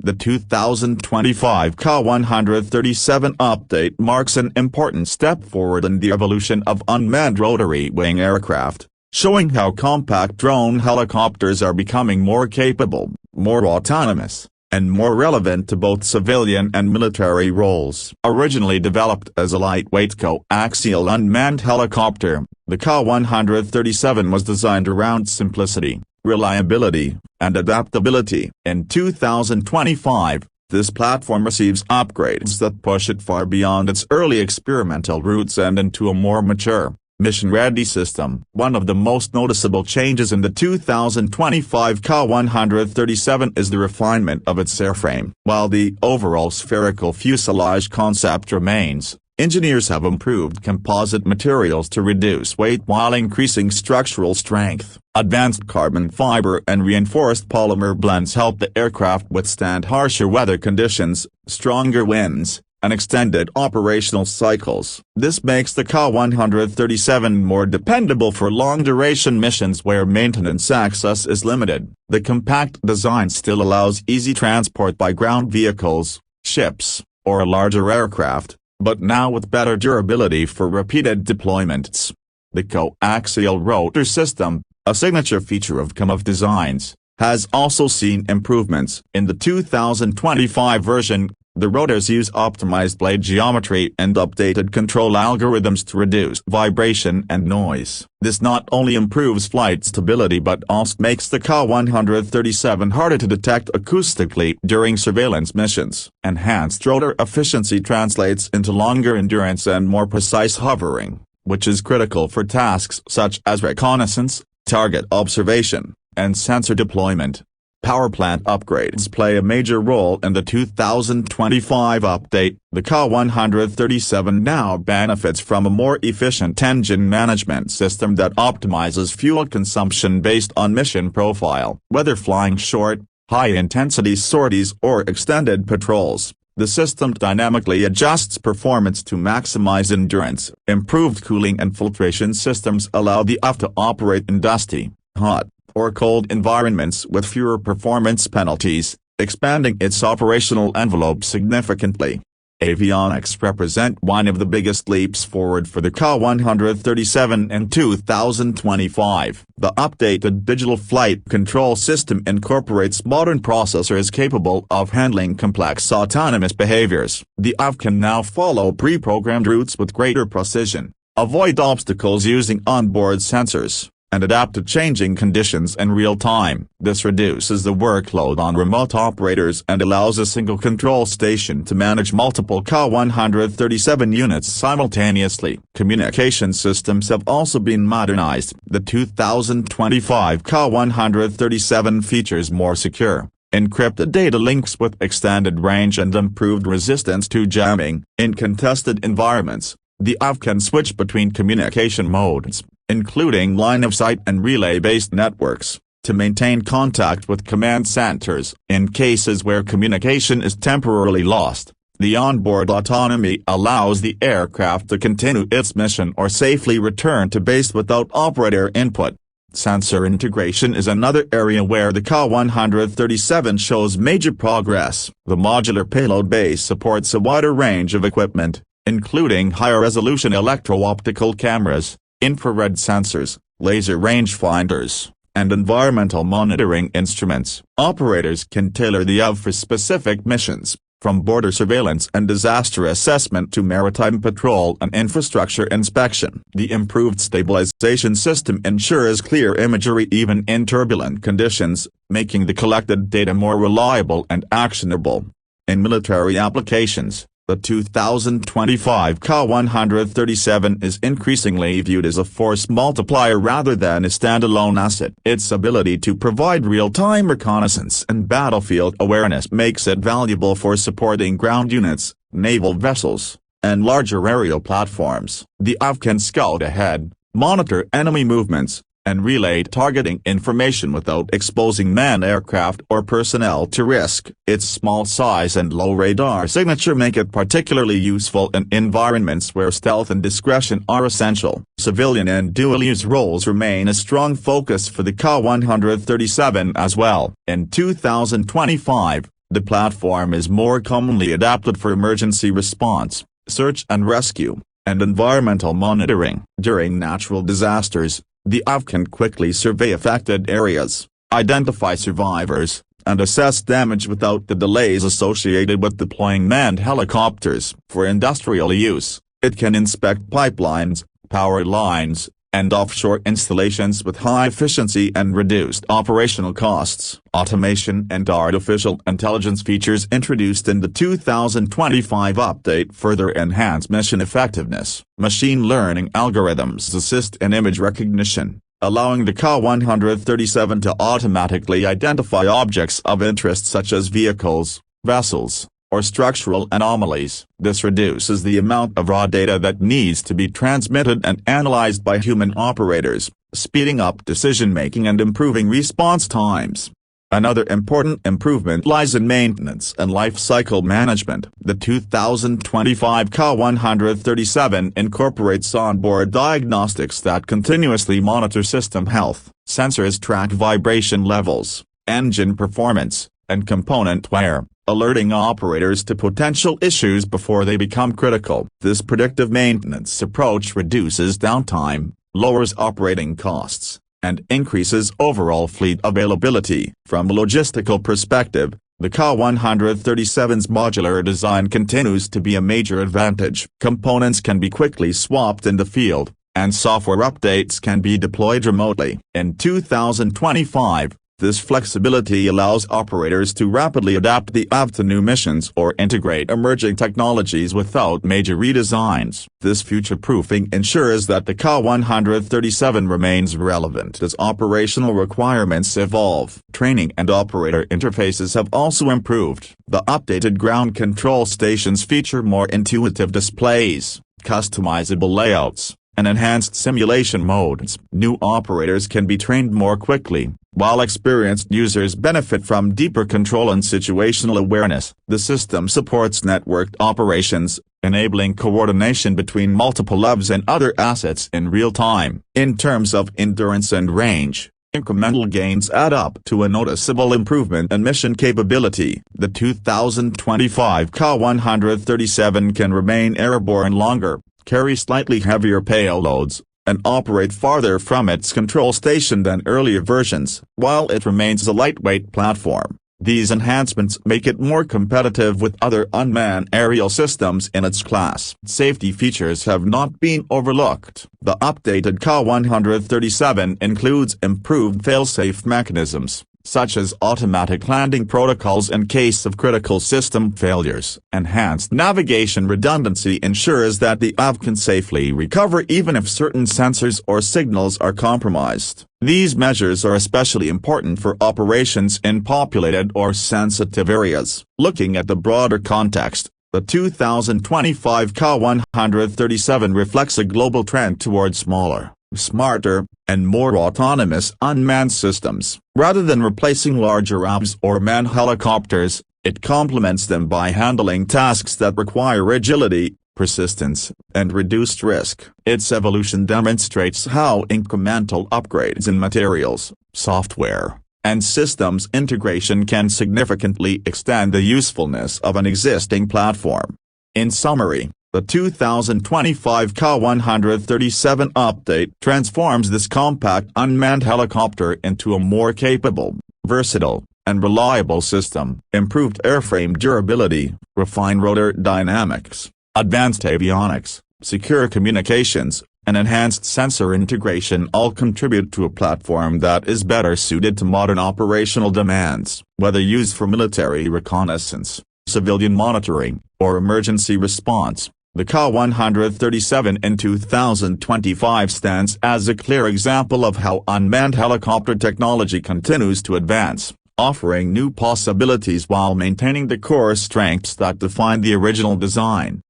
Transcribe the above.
The 2025 Ka-137 update marks an important step forward in the evolution of unmanned rotary wing aircraft, showing how compact drone helicopters are becoming more capable, more autonomous, and more relevant to both civilian and military roles. Originally developed as a lightweight coaxial unmanned helicopter, the Ka-137 was designed around simplicity, reliability, and adaptability. In 2025, this platform receives upgrades that push it far beyond its early experimental roots and into a more mature, mission-ready system. One of the most noticeable changes in the 2025 Ka-137 is the refinement of its airframe. While the overall spherical fuselage concept remains, engineers have improved composite materials to reduce weight while increasing structural strength. Advanced carbon fiber and reinforced polymer blends help the aircraft withstand harsher weather conditions, stronger winds, and extended operational cycles. This makes the Ka-137 more dependable for long-duration missions where maintenance access is limited. The compact design still allows easy transport by ground vehicles, ships, or larger aircraft, but now with better durability for repeated deployments. The coaxial rotor system, a signature feature of Kamov designs, has also seen improvements. In the 2025 version, the rotors use optimized blade geometry and updated control algorithms to reduce vibration and noise. This not only improves flight stability but also makes the Ka-137 harder to detect acoustically during surveillance missions. Enhanced rotor efficiency translates into longer endurance and more precise hovering, which is critical for tasks such as reconnaissance, target observation, and sensor deployment. Power plant upgrades play a major role in the 2025 update. The Ka-137 now benefits from a more efficient engine management system that optimizes fuel consumption based on mission profile. Whether flying short, high-intensity sorties or extended patrols, the system dynamically adjusts performance to maximize endurance. Improved cooling and filtration systems allow the UAV to operate in dusty, hot, or cold environments with fewer performance penalties, expanding its operational envelope significantly. Avionics represent one of the biggest leaps forward for the Ka-137 in 2025. The updated digital flight control system incorporates modern processors capable of handling complex autonomous behaviors. The UAV can now follow pre-programmed routes with greater precision, avoid obstacles using onboard sensors, and adapt to changing conditions in real time. This reduces the workload on remote operators and allows a single control station to manage multiple Ka-137 units simultaneously. Communication systems have also been modernized. The 2025 Ka-137 features more secure, encrypted data links with extended range and improved resistance to jamming. In contested environments, the UAV can switch between communication modes, including line-of-sight and relay-based networks, to maintain contact with command centers. In cases where communication is temporarily lost, the onboard autonomy allows the aircraft to continue its mission or safely return to base without operator input. Sensor integration is another area where the Ka-137 shows major progress. The modular payload base supports a wider range of equipment, including higher-resolution electro-optical cameras, infrared sensors, laser rangefinders, and environmental monitoring instruments. Operators can tailor the UAV for specific missions, from border surveillance and disaster assessment to maritime patrol and infrastructure inspection. The improved stabilization system ensures clear imagery even in turbulent conditions, making the collected data more reliable and actionable. In military applications, the 2025 Ka-137 is increasingly viewed as a force multiplier rather than a standalone asset. Its ability to provide real-time reconnaissance and battlefield awareness makes it valuable for supporting ground units, naval vessels, and larger aerial platforms. The UAV can scout ahead, monitor enemy movements, and relay targeting information without exposing manned aircraft or personnel to risk. Its small size and low radar signature make it particularly useful in environments where stealth and discretion are essential. Civilian and dual-use roles remain a strong focus for the Ka-137 as well. In 2025, the platform is more commonly adapted for emergency response, search and rescue, and environmental monitoring. During natural disasters, the AV can quickly survey affected areas, identify survivors, and assess damage without the delays associated with deploying manned helicopters. For industrial use, it can inspect pipelines, power lines, and offshore installations with high efficiency and reduced operational costs. Automation and artificial intelligence features introduced in the 2025 update further enhance mission effectiveness. Machine learning algorithms assist in image recognition, allowing the Ka-137 to automatically identify objects of interest such as vehicles, vessels, or structural anomalies. This reduces the amount of raw data that needs to be transmitted and analyzed by human operators, speeding up decision-making and improving response times. Another important improvement lies in maintenance and life cycle management. The 2025 Ka-137 incorporates onboard diagnostics that continuously monitor system health. Sensors track vibration levels, engine performance, and component wear, alerting operators to potential issues before they become critical. This predictive maintenance approach reduces downtime, lowers operating costs, and increases overall fleet availability. From a logistical perspective, the Ka-137's modular design continues to be a major advantage. Components can be quickly swapped in the field, and software updates can be deployed remotely. In 2025, this flexibility allows operators to rapidly adapt the AV to new missions or integrate emerging technologies without major redesigns. This future-proofing ensures that the Ka-137 remains relevant as operational requirements evolve. Training and operator interfaces have also improved. The updated ground control stations feature more intuitive displays, customizable layouts, and enhanced simulation modes. New operators can be trained more quickly, while experienced users benefit from deeper control and situational awareness. The system supports networked operations, enabling coordination between multiple AVs and other assets in real time. In terms of endurance and range, incremental gains add up to a noticeable improvement in mission capability. The 2025 Ka-137 can remain airborne longer, carry slightly heavier payloads, and operate farther from its control station than earlier versions, while it remains a lightweight platform. These enhancements make it more competitive with other unmanned aerial systems in its class. Safety features have not been overlooked. The updated Ka-137 includes improved fail-safe mechanisms, such as automatic landing protocols in case of critical system failures. Enhanced navigation redundancy ensures that the AV can safely recover even if certain sensors or signals are compromised. These measures are especially important for operations in populated or sensitive areas. Looking at the broader context, the 2025 Ka-137 reflects a global trend toward smaller, smarter, and more autonomous unmanned systems. Rather than replacing larger AVs or manned helicopters, it complements them by handling tasks that require agility, persistence, and reduced risk. Its evolution demonstrates how incremental upgrades in materials, software, and systems integration can significantly extend the usefulness of an existing platform. In summary, the 2025 Ka-137 update transforms this compact unmanned helicopter into a more capable, versatile, and reliable system. Improved airframe durability, refined rotor dynamics, advanced avionics, secure communications, and enhanced sensor integration all contribute to a platform that is better suited to modern operational demands. Whether used for military reconnaissance, civilian monitoring, or emergency response, the Ka-137 in 2025 stands as a clear example of how unmanned helicopter technology continues to advance, offering new possibilities while maintaining the core strengths that define the original design.